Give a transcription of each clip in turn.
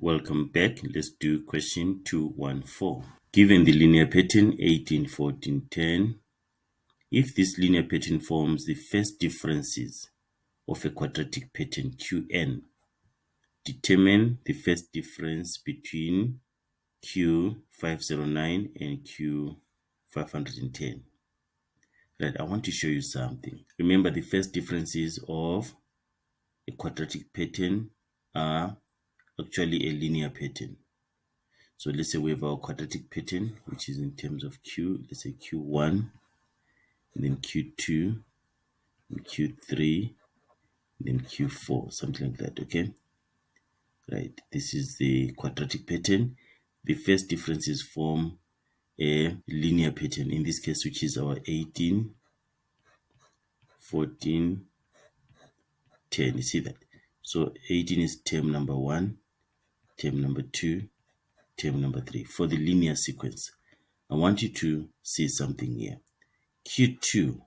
Welcome back. Let's do question 214. Given the linear pattern 18, 14, 10, if this linear pattern forms the first differences of a quadratic pattern Qn, determine the first difference between Q509 and Q510. Right, I want to show you something. Remember, the first differences of a quadratic pattern are actually a linear pattern. So let's say we have our quadratic pattern, which is in terms of Q. Let's say Q1, and then Q2, and Q3, and then Q4, something like that, okay? Right, this is the quadratic pattern. The first differences form a linear pattern, in this case, which is our 18, 14, 10. You see that? So 18 is term number 1, term number 2, term number 3 for the linear sequence. I want you to see something here. Q2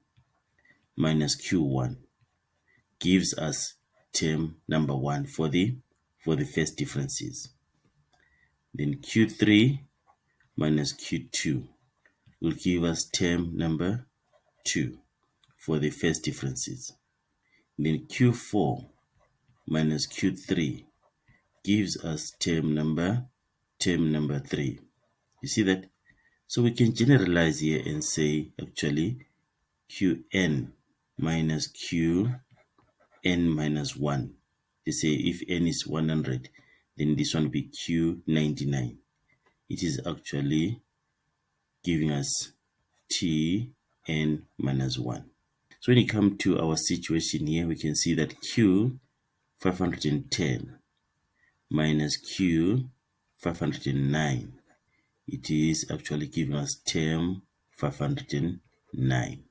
minus Q1 gives us term number 1 for the first differences. Then Q3 minus Q2 will give us term number 2 for the first differences. Then Q4 minus Q3 gives us term number 3. You see that? So we can generalize here and say actually Qn minus Qn minus 1. They say if n is 100, then this one will be Q99. It is actually giving us Tn minus 1. So when you come to our situation here, we can see that Q510 minus Q509, it is actually giving us term 509.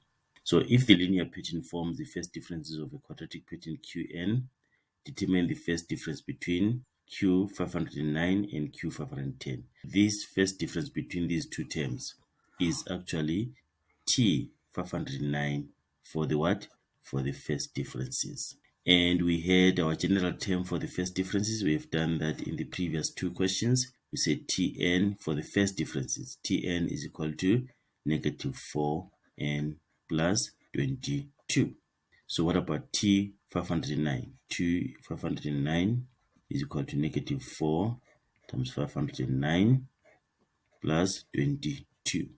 So if the linear pattern forms the first differences of a quadratic pattern Qn, determine the first difference between Q509 and Q510. This first difference between these two terms is actually T509 for the what? For the first differences. And we had our general term for the first differences. We have done that in the previous two questions. We said Tn for the first differences. Tn is equal to negative 4n plus 22. So what about T509? T509 is equal to negative 4 times 509 plus 22.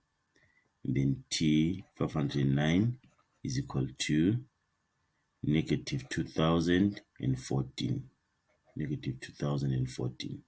And then T509 is equal to negative 2014. Negative 2014.